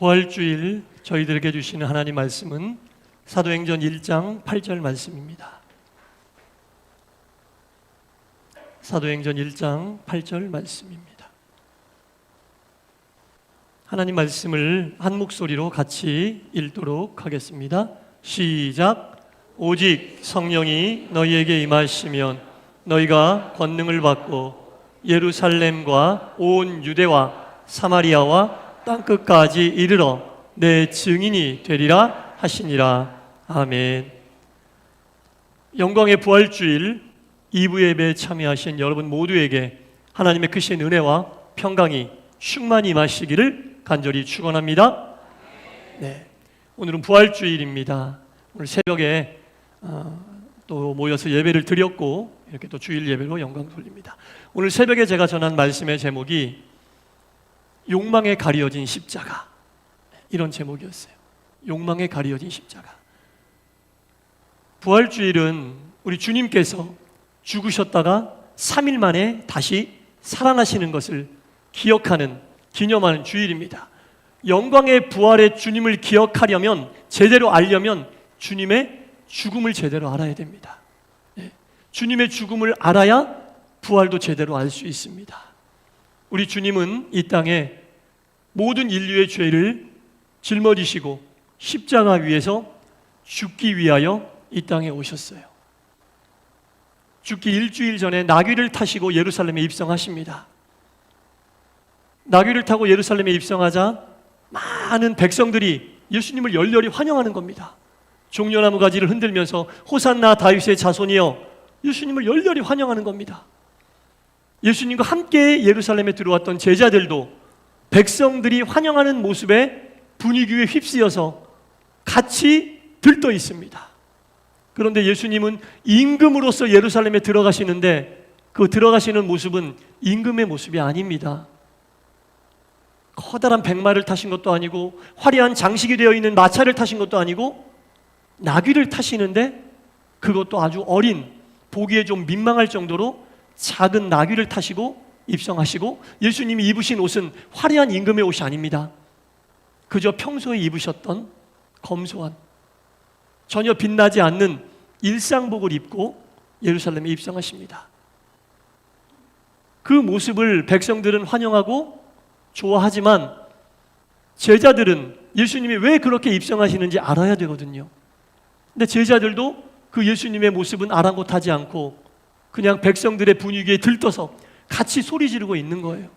부활주일 저희들에게 주시는 하나님 말씀은 사도행전 1장 8절 말씀입니다. 사도행전 1장 8절 말씀입니다. 하나님 말씀을 한 목소리로 같이 읽도록 하겠습니다. 시작. 오직 성령이 너희에게 임하시면 너희가 권능을 받고 예루살렘과 온 유대와 사마리아와 땅끝까지 이르러 내 증인이 되리라 하시니라. 아멘. 영광의 부활주일 2부 예배에 참여하신 여러분 모두에게 하나님의 크신 은혜와 평강이 충만히 임하시기를 간절히 축원합니다. 네, 오늘은 부활주일입니다. 오늘 새벽에 또 모여서 예배를 드렸고 이렇게 또 주일 예배로 영광 돌립니다. 오늘 새벽에 제가 전한 말씀의 제목이 욕망에 가리어진 십자가, 이런 제목이었어요. 욕망에 가리어진 십자가. 부활주일은 우리 주님께서 죽으셨다가 3일 만에 다시 살아나시는 것을 기억하는, 기념하는 주일입니다. 영광의 부활의 주님을 기억하려면, 제대로 알려면 주님의 죽음을 제대로 알아야 됩니다. 주님의 죽음을 알아야 부활도 제대로 알 수 있습니다. 우리 주님은 이 땅에 모든 인류의 죄를 짊어지시고 십자가 위에서 죽기 위하여 이 땅에 오셨어요. 죽기 일주일 전에 나귀를 타시고 예루살렘에 입성하십니다. 나귀를 타고 예루살렘에 입성하자 많은 백성들이 예수님을 열렬히 환영하는 겁니다. 종려나무 가지를 흔들면서 호산나 다윗의 자손이여, 예수님을 열렬히 환영하는 겁니다. 예수님과 함께 예루살렘에 들어왔던 제자들도 백성들이 환영하는 모습에 분위기에 휩쓰여서 같이 들떠 있습니다. 그런데 예수님은 임금으로서 예루살렘에 들어가시는데 그 들어가시는 모습은 임금의 모습이 아닙니다. 커다란 백마를 타신 것도 아니고 화려한 장식이 되어 있는 마차를 타신 것도 아니고 나귀를 타시는데 그것도 아주 어린, 보기에 좀 민망할 정도로 작은 나귀를 타시고 입성하시고, 예수님이 입으신 옷은 화려한 임금의 옷이 아닙니다. 그저 평소에 입으셨던 검소한, 전혀 빛나지 않는 일상복을 입고 예루살렘에 입성하십니다. 그 모습을 백성들은 환영하고 좋아하지만 제자들은 예수님이 왜 그렇게 입성하시는지 알아야 되거든요. 근데 제자들도 그 예수님의 모습은 아랑곳하지 않고 그냥 백성들의 분위기에 들떠서 같이 소리 지르고 있는 거예요.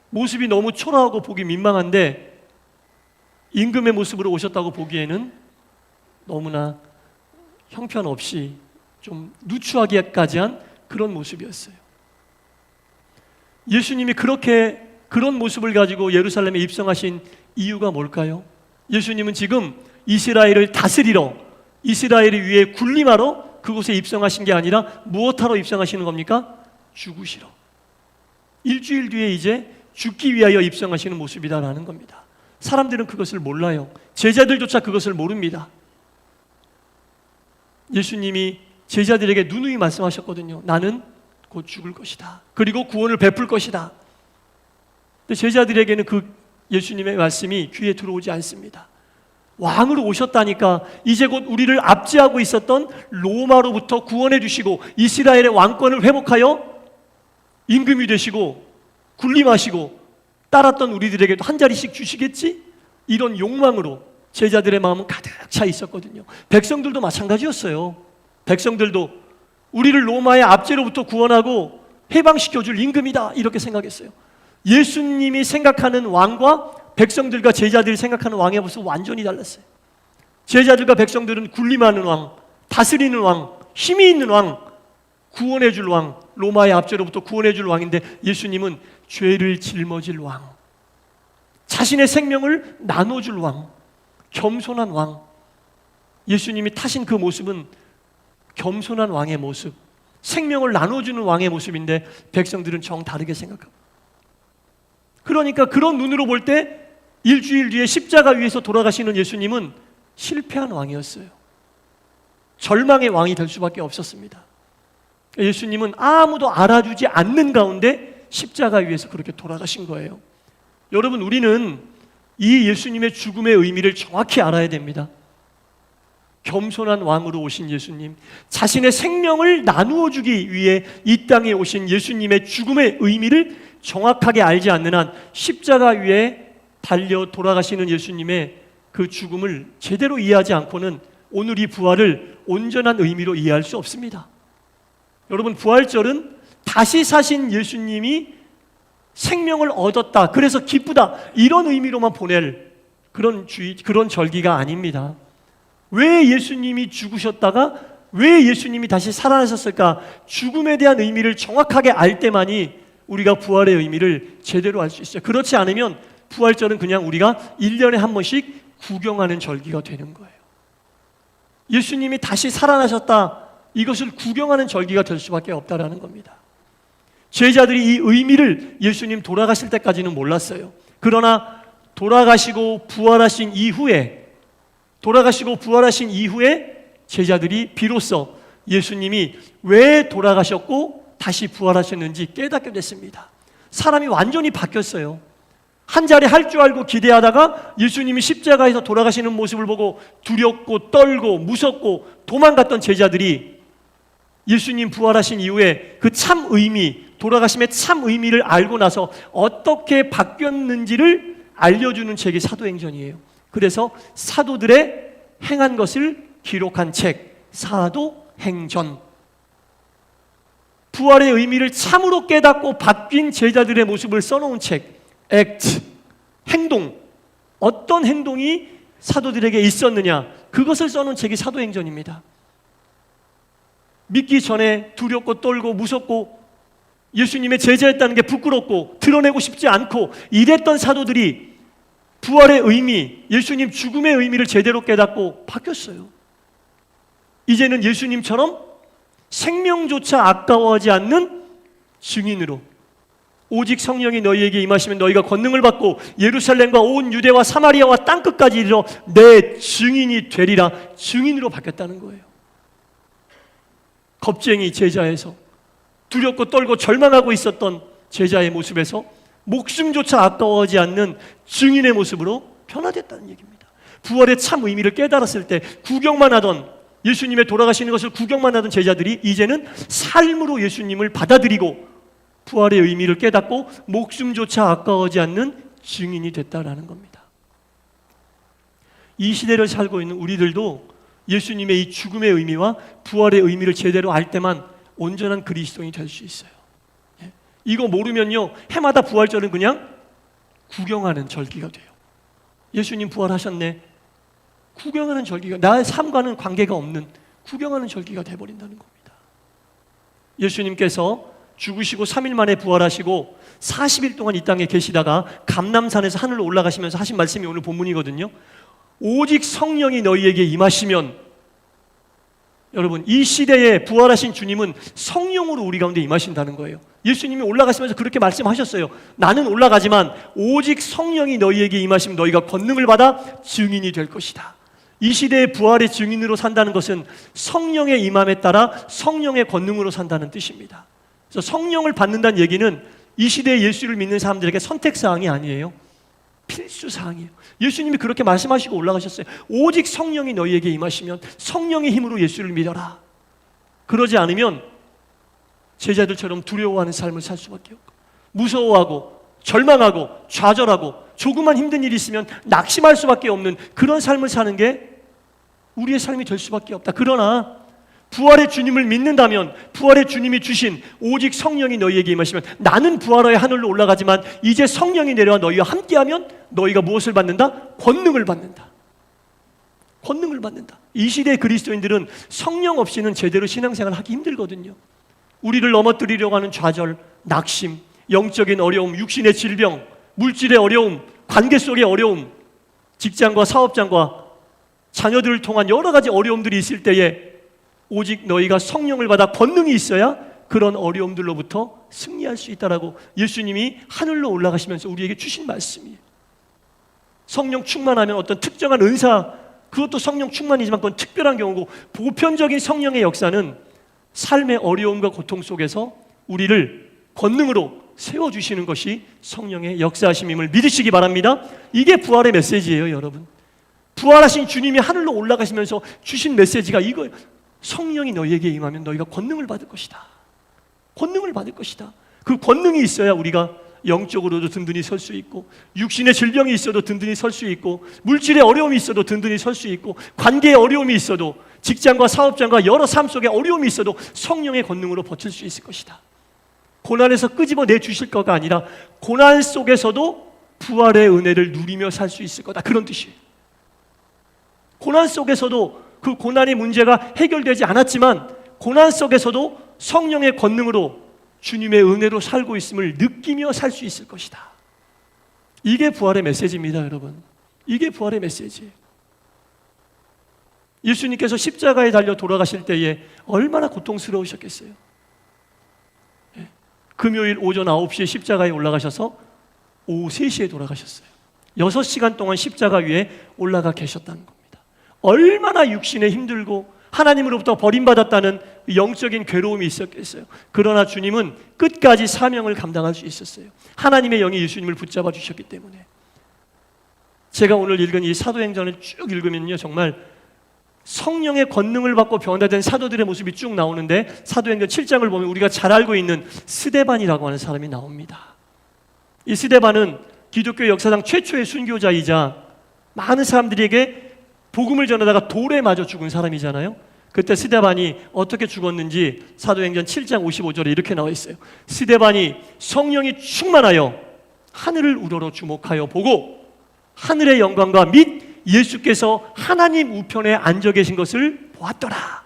모습이 너무 초라하고 보기 민망한데 임금의 모습으로 오셨다고 보기에는 너무나 형편없이 좀 누추하기까지 한 그런 모습이었어요. 예수님이 그런 모습을 가지고 예루살렘에 입성하신 이유가 뭘까요? 예수님은 지금 이스라엘을 다스리러, 이스라엘 위에 군림하러 그곳에 입성하신 게 아니라 무엇하러 입성하시는 겁니까? 죽으시러. 일주일 뒤에 이제 죽기 위하여 입성하시는 모습이다라는 겁니다. 사람들은 그것을 몰라요. 제자들조차 그것을 모릅니다. 예수님이 제자들에게 누누이 말씀하셨거든요. 나는 곧 죽을 것이다. 그리고 구원을 베풀 것이다. 근데 제자들에게는 그 예수님의 말씀이 귀에 들어오지 않습니다. 왕으로 오셨다니까 이제 곧 우리를 압제하고 있었던 로마로부터 구원해 주시고 이스라엘의 왕권을 회복하여 임금이 되시고 군림하시고 따랐던 우리들에게도 한 자리씩 주시겠지? 이런 욕망으로 제자들의 마음은 가득 차 있었거든요. 백성들도 마찬가지였어요. 백성들도 우리를 로마의 압제로부터 구원하고 해방시켜줄 임금이다 이렇게 생각했어요. 예수님이 생각하는 왕과 백성들과 제자들이 생각하는 왕의 모습은 완전히 달랐어요. 제자들과 백성들은 군림하는 왕, 다스리는 왕, 힘이 있는 왕, 구원해줄 왕, 로마의 압제로부터 구원해줄 왕인데 예수님은 죄를 짊어질 왕, 자신의 생명을 나눠줄 왕, 겸손한 왕. 예수님이 타신 그 모습은 겸손한 왕의 모습, 생명을 나눠주는 왕의 모습인데 백성들은 정다르게 생각합니다. 그러니까 그런 눈으로 볼 때 일주일 뒤에 십자가 위에서 돌아가시는 예수님은 실패한 왕이었어요. 절망의 왕이 될 수밖에 없었습니다. 예수님은 아무도 알아주지 않는 가운데 십자가 위에서 그렇게 돌아가신 거예요. 여러분, 우리는 이 예수님의 죽음의 의미를 정확히 알아야 됩니다. 겸손한 왕으로 오신 예수님, 자신의 생명을 나누어 주기 위해 이 땅에 오신 예수님의 죽음의 의미를 정확하게 알지 않는 한 십자가 위에 달려 돌아가시는 예수님의 그 죽음을 제대로 이해하지 않고는 오늘 이 부활을 온전한 의미로 이해할 수 없습니다. 여러분, 부활절은 다시 사신 예수님이 생명을 얻었다, 그래서 기쁘다, 이런 의미로만 보낼 그런 절기가 아닙니다. 왜 예수님이 죽으셨다가 왜 예수님이 다시 살아나셨을까? 죽음에 대한 의미를 정확하게 알 때만이 우리가 부활의 의미를 제대로 알 수 있어요. 그렇지 않으면 부활절은 그냥 우리가 1년에 한 번씩 구경하는 절기가 되는 거예요. 예수님이 다시 살아나셨다, 이것을 구경하는 절기가 될 수밖에 없다라는 겁니다. 제자들이 이 의미를 예수님 돌아가실 때까지는 몰랐어요. 그러나 돌아가시고 부활하신 이후에 제자들이 비로소 예수님이 왜 돌아가셨고 다시 부활하셨는지 깨닫게 됐습니다. 사람이 완전히 바뀌었어요. 한 자리 할 줄 알고 기대하다가 예수님이 십자가에서 돌아가시는 모습을 보고 두렵고 떨고 무섭고 도망갔던 제자들이 예수님 부활하신 이후에 그 참 의미, 돌아가심의 참 의미를 알고 나서 어떻게 바뀌었는지를 알려주는 책이 사도행전이에요. 그래서 사도들의 행한 것을 기록한 책, 사도행전. 부활의 의미를 참으로 깨닫고 바뀐 제자들의 모습을 써놓은 책, 액트, 행동. 어떤 행동이 사도들에게 있었느냐, 그것을 써놓은 책이 사도행전입니다. 믿기 전에 두렵고 떨고 무섭고 예수님의 제자였다는 게 부끄럽고 드러내고 싶지 않고 이랬던 사도들이 부활의 의미, 예수님 죽음의 의미를 제대로 깨닫고 바뀌었어요. 이제는 예수님처럼 생명조차 아까워하지 않는 증인으로, 오직 성령이 너희에게 임하시면 너희가 권능을 받고 예루살렘과 온 유대와 사마리아와 땅끝까지 이르러 내 증인이 되리라, 증인으로 바뀌었다는 거예요. 겁쟁이 제자에서, 두렵고 떨고 절망하고 있었던 제자의 모습에서 목숨조차 아까워하지 않는 증인의 모습으로 변화됐다는 얘기입니다. 부활의 참 의미를 깨달았을 때 구경만 하던, 예수님의 돌아가시는 것을 구경만 하던 제자들이 이제는 삶으로 예수님을 받아들이고 부활의 의미를 깨닫고 목숨조차 아까워하지 않는 증인이 됐다라는 겁니다. 이 시대를 살고 있는 우리들도 예수님의 이 죽음의 의미와 부활의 의미를 제대로 알 때만 온전한 그리스도인이 될 수 있어요. 이거 모르면요, 해마다 부활절은 그냥 구경하는 절기가 돼요. 예수님 부활하셨네, 구경하는 절기가, 나의 삶과는 관계가 없는 구경하는 절기가 돼버린다는 겁니다. 예수님께서 죽으시고 3일 만에 부활하시고 40일 동안 이 땅에 계시다가 감람산에서 하늘로 올라가시면서 하신 말씀이 오늘 본문이거든요. 오직 성령이 너희에게 임하시면, 여러분, 이 시대에 부활하신 주님은 성령으로 우리 가운데 임하신다는 거예요. 예수님이 올라가시면서 그렇게 말씀하셨어요. 나는 올라가지만 오직 성령이 너희에게 임하시면 너희가 권능을 받아 증인이 될 것이다. 이 시대의 부활의 증인으로 산다는 것은 성령의 임함에 따라 성령의 권능으로 산다는 뜻입니다. 그래서 성령을 받는다는 얘기는 이 시대에 예수를 믿는 사람들에게 선택사항이 아니에요. 필수사항이에요. 예수님이 그렇게 말씀하시고 올라가셨어요. 오직 성령이 너희에게 임하시면 성령의 힘으로 예수를 믿어라. 그러지 않으면 제자들처럼 두려워하는 삶을 살 수밖에 없고, 무서워하고 절망하고 좌절하고 조그만 힘든 일이 있으면 낙심할 수밖에 없는 그런 삶을 사는 게 우리의 삶이 될 수밖에 없다. 그러나 부활의 주님을 믿는다면, 부활의 주님이 주신 오직 성령이 너희에게 임하시면, 나는 부활하여 하늘로 올라가지만 이제 성령이 내려와 너희와 함께하면 너희가 무엇을 받는다? 권능을 받는다. 권능을 받는다. 이 시대의 그리스도인들은 성령 없이는 제대로 신앙생활을 하기 힘들거든요. 우리를 넘어뜨리려고 하는 좌절, 낙심, 영적인 어려움, 육신의 질병, 물질의 어려움, 관계 속의 어려움, 직장과 사업장과 자녀들을 통한 여러 가지 어려움들이 있을 때에 오직 너희가 성령을 받아 권능이 있어야 그런 어려움들로부터 승리할 수 있다라고 예수님이 하늘로 올라가시면서 우리에게 주신 말씀이에요. 성령 충만하면 어떤 특정한 은사, 그것도 성령 충만이지만 그건 특별한 경우고, 보편적인 성령의 역사는 삶의 어려움과 고통 속에서 우리를 권능으로 세워주시는 것이 성령의 역사하심임을 믿으시기 바랍니다. 이게 부활의 메시지예요, 여러분. 부활하신 주님이 하늘로 올라가시면서 주신 메시지가 이거예요. 성령이 너희에게 임하면 너희가 권능을 받을 것이다. 권능을 받을 것이다. 그 권능이 있어야 우리가 영적으로도 든든히 설 수 있고, 육신의 질병이 있어도 든든히 설 수 있고, 물질의 어려움이 있어도 든든히 설 수 있고, 관계의 어려움이 있어도, 직장과 사업장과 여러 삶 속에 어려움이 있어도 성령의 권능으로 버틸 수 있을 것이다. 고난에서 끄집어내 주실 거가 아니라 고난 속에서도 부활의 은혜를 누리며 살 수 있을 거다. 그런 뜻이에요. 고난 속에서도 그 고난의 문제가 해결되지 않았지만 고난 속에서도 성령의 권능으로 주님의 은혜로 살고 있음을 느끼며 살 수 있을 것이다. 이게 부활의 메시지입니다, 여러분. 이게 부활의 메시지예요. 예수님께서 십자가에 달려 돌아가실 때에 얼마나 고통스러우셨겠어요. 금요일 오전 9시에 십자가에 올라가셔서 오후 3시에 돌아가셨어요. 6시간 동안 십자가 위에 올라가 계셨다는 겁니다. 얼마나 육신에 힘들고 하나님으로부터 버림받았다는 영적인 괴로움이 있었겠어요. 그러나 주님은 끝까지 사명을 감당할 수 있었어요. 하나님의 영이 예수님을 붙잡아 주셨기 때문에. 제가 오늘 읽은 이 사도행전을 쭉 읽으면요, 정말 성령의 권능을 받고 변화된 사도들의 모습이 쭉 나오는데, 사도행전 7장을 보면 우리가 잘 알고 있는 스데반이라고 하는 사람이 나옵니다. 이 스데반은 기독교 역사상 최초의 순교자이자 많은 사람들에게 복음을 전하다가 돌에 맞아 죽은 사람이잖아요. 그때 스데반이 어떻게 죽었는지 사도행전 7장 55절에 이렇게 나와 있어요. 스데반이 성령이 충만하여 하늘을 우러러 주목하여 보고 하늘의 영광과 및 예수께서 하나님 우편에 앉아 계신 것을 보았더라.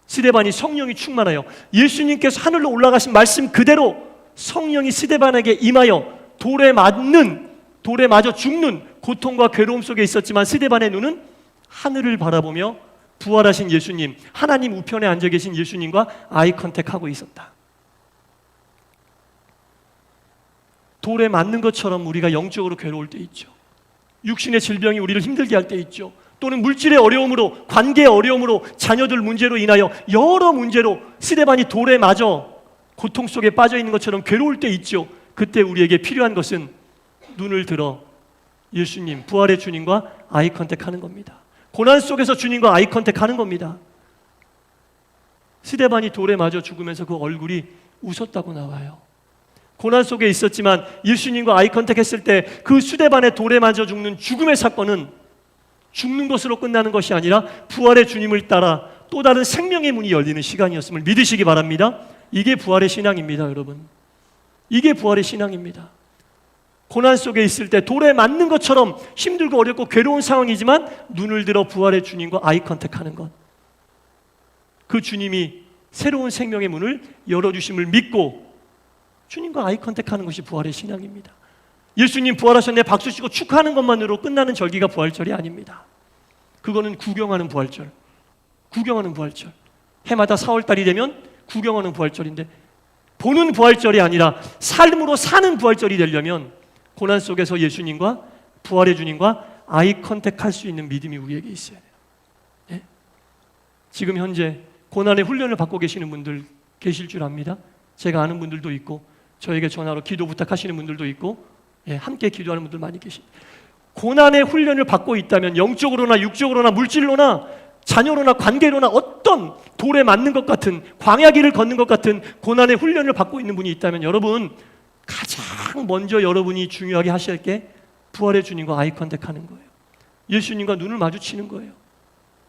스데반이 성령이 충만하여 예수님께서 하늘로 올라가신 말씀 그대로 성령이 스데반에게 임하여 돌에 맞아 죽는 고통과 괴로움 속에 있었지만 스데반의 눈은 하늘을 바라보며 부활하신 예수님, 하나님 우편에 앉아 계신 예수님과 아이 컨택하고 있었다. 돌에 맞는 것처럼 우리가 영적으로 괴로울 때 있죠. 육신의 질병이 우리를 힘들게 할 때 있죠. 또는 물질의 어려움으로, 관계의 어려움으로, 자녀들 문제로 인하여 여러 문제로 스데반이 돌에 맞아 고통 속에 빠져 있는 것처럼 괴로울 때 있죠. 그때 우리에게 필요한 것은 눈을 들어 예수님, 부활의 주님과 아이 컨택하는 겁니다. 고난 속에서 주님과 아이 컨택하는 겁니다. 스데반이 돌에 맞아 죽으면서 그 얼굴이 웃었다고 나와요. 고난 속에 있었지만 예수님과 아이 컨택했을 때 그 스데반의 돌에 맞아 죽는 죽음의 사건은 죽는 것으로 끝나는 것이 아니라 부활의 주님을 따라 또 다른 생명의 문이 열리는 시간이었음을 믿으시기 바랍니다. 이게 부활의 신앙입니다, 여러분. 이게 부활의 신앙입니다. 고난 속에 있을 때 돌에 맞는 것처럼 힘들고 어렵고 괴로운 상황이지만 눈을 들어 부활의 주님과 아이 컨택하는 것, 그 주님이 새로운 생명의 문을 열어주심을 믿고 주님과 아이 컨택하는 것이 부활의 신앙입니다. 예수님 부활하셨네 박수치고 축하하는 것만으로 끝나는 절기가 부활절이 아닙니다. 그거는 구경하는 부활절, 구경하는 부활절. 해마다 4월달이 되면 구경하는 부활절인데 보는 부활절이 아니라 삶으로 사는 부활절이 되려면 고난 속에서 예수님과 부활의 주님과 아이 컨택할 수 있는 믿음이 우리에게 있어야 돼요. 예? 지금 현재 고난의 훈련을 받고 계시는 분들 계실 줄 압니다. 제가 아는 분들도 있고 저에게 전화로 기도 부탁하시는 분들도 있고, 예, 함께 기도하는 분들 많이 계십니다. 고난의 훈련을 받고 있다면 영적으로나 육적으로나 물질로나 자녀로나 관계로나 어떤 돌에 맞는 것 같은 광야길을 걷는 것 같은 고난의 훈련을 받고 있는 분이 있다면 여러분 가장 먼저 여러분이 중요하게 하셔야 할 게 부활의 주님과 아이 컨택하는 거예요. 예수님과 눈을 마주치는 거예요.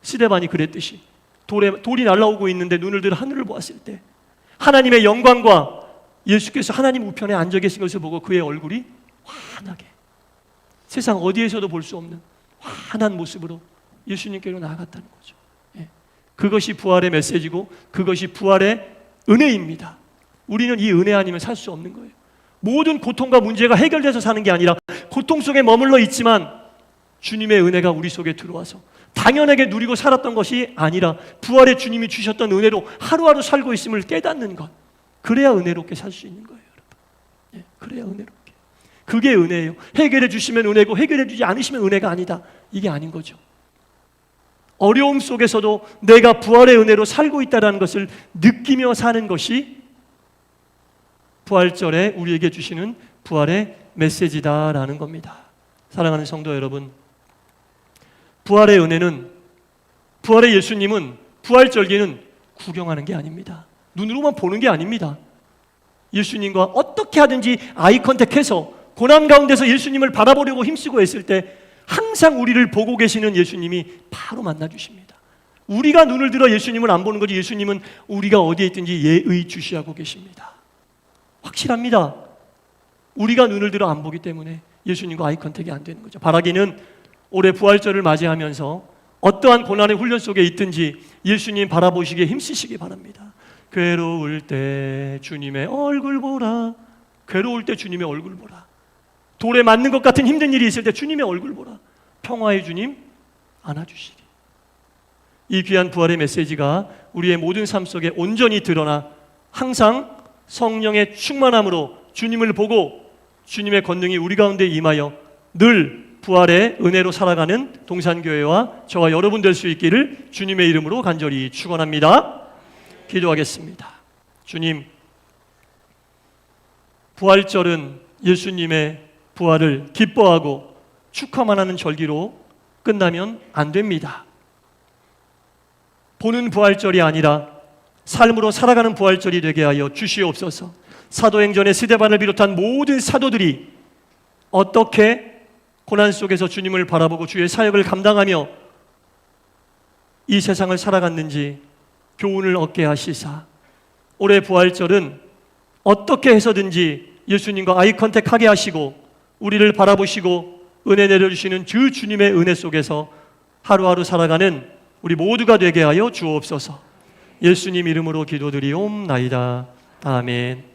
스데반이 그랬듯이 돌이 날아오고 있는데 눈을 들어 하늘을 보았을 때 하나님의 영광과 예수께서 하나님 우편에 앉아 계신 것을 보고 그의 얼굴이 환하게, 세상 어디에서도 볼 수 없는 환한 모습으로 예수님께로 나아갔다는 거죠. 예. 그것이 부활의 메시지고 그것이 부활의 은혜입니다. 우리는 이 은혜 아니면 살 수 없는 거예요. 모든 고통과 문제가 해결돼서 사는 게 아니라 고통 속에 머물러 있지만 주님의 은혜가 우리 속에 들어와서 당연하게 누리고 살았던 것이 아니라 부활의 주님이 주셨던 은혜로 하루하루 살고 있음을 깨닫는 것, 그래야 은혜롭게 살 수 있는 거예요, 여러분. 예, 그래야 은혜롭게. 그게 은혜예요. 해결해 주시면 은혜고 해결해 주지 않으시면 은혜가 아니다. 이게 아닌 거죠. 어려움 속에서도 내가 부활의 은혜로 살고 있다는 것을 느끼며 사는 것이 부활절에 우리에게 주시는 부활의 메시지다라는 겁니다. 사랑하는 성도 여러분, 부활의 은혜는, 부활의 예수님은, 부활절기는 구경하는 게 아닙니다. 눈으로만 보는 게 아닙니다. 예수님과 어떻게 하든지 아이 컨택해서 고난 가운데서 예수님을 바라보려고 힘쓰고 했을 때 항상 우리를 보고 계시는 예수님이 바로 만나주십니다. 우리가 눈을 들어 예수님을 안 보는 거지, 예수님은 우리가 어디에 있든지 예의주시하고 계십니다. 확실합니다. 우리가 눈을 들어 안 보기 때문에 예수님과 아이 컨택이 안 되는 거죠. 바라기는 올해 부활절을 맞이하면서 어떠한 고난의 훈련 속에 있든지 예수님 바라보시기에 힘쓰시기 바랍니다. 괴로울 때 주님의 얼굴 보라. 괴로울 때 주님의 얼굴 보라. 돌에 맞는 것 같은 힘든 일이 있을 때 주님의 얼굴 보라. 평화의 주님 안아주시리. 이 귀한 부활의 메시지가 우리의 모든 삶 속에 온전히 드러나 항상 성령의 충만함으로 주님을 보고 주님의 권능이 우리 가운데 임하여 늘 부활의 은혜로 살아가는 동산교회와 저와 여러분 될 수 있기를 주님의 이름으로 간절히 축원합니다. 기도하겠습니다. 주님, 부활절은 예수님의 부활을 기뻐하고 축하만 하는 절기로 끝나면 안 됩니다. 보는 부활절이 아니라 삶으로 살아가는 부활절이 되게 하여 주시옵소서. 사도행전의 스데반을 비롯한 모든 사도들이 어떻게 고난 속에서 주님을 바라보고 주의 사역을 감당하며 이 세상을 살아갔는지 교훈을 얻게 하시사 올해 부활절은 어떻게 해서든지 예수님과 아이 컨택하게 하시고 우리를 바라보시고 은혜 내려주시는 주 주님의 은혜 속에서 하루하루 살아가는 우리 모두가 되게 하여 주옵소서. 예수님 이름으로 기도드리옵나이다. 아멘.